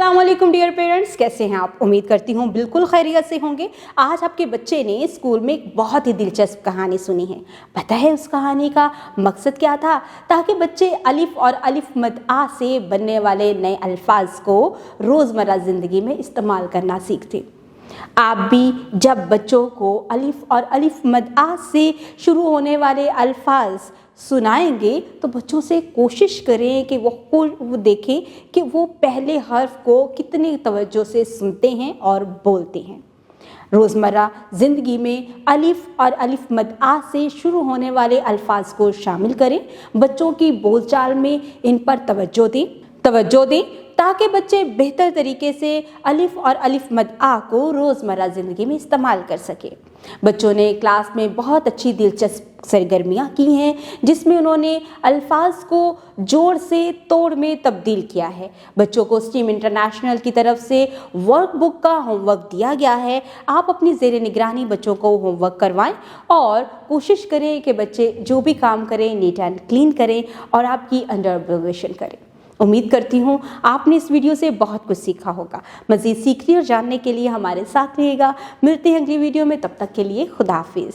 अस्सलाम वालेकुम dear parents, कैसे हैं आप? उम्मीद करती हूँ बिल्कुल खैरियत से होंगे। आज आपके बच्चे ने स्कूल में एक बहुत ही दिलचस्प कहानी सुनी है। पता है उस कहानी का मकसद क्या था? ताकि बच्चे अलिफ और अलिफ मद आ से बनने वाले नए अल्फाज को रोज़मर्रा ज़िंदगी में इस्तेमाल करना सीखते। आप भी जब बच्चों को अलिफ और अलिफ मद आ से शुरू होने वाले अल्फाज सुनाएंगे तो बच्चों से कोशिश करें कि वो देखें कि वो पहले हर्फ को कितनी तवज्जो से सुनते हैं और बोलते हैं। रोज़मर्रा ज़िंदगी में अलिफ और अलिफ मद आ से शुरू होने वाले अल्फाज को शामिल करें। बच्चों की बोलचाल में इन पर तवज्जो दें ताकि बच्चे बेहतर तरीके से अलिफ और अलिफ मद आ को रोज़मर्रा ज़िंदगी में इस्तेमाल कर सकें। बच्चों ने क्लास में बहुत अच्छी दिलचस्प सरगर्मियाँ की हैं जिसमें उन्होंने अल्फाज को जोड़ से तोड़ में तब्दील किया है। बच्चों को स्टीम इंटरनेशनल की तरफ से वर्कबुक का होमवर्क दिया गया है। आप अपनी ज़ेरे निगरानी बच्चों को होमवर्क करवाएं और कोशिश करें कि बच्चे जो भी काम करें नीट एंड क्लीन करें और आपकी अंडर ऑब्जर्वेशन करें। उम्मीद करती हूँ आपने इस वीडियो से बहुत कुछ सीखा होगा। मज़ीद सीखने और जानने के लिए हमारे साथ रहिएगा। मिलते हैं अगली वीडियो में, तब तक के लिए खुदा हाफिज़।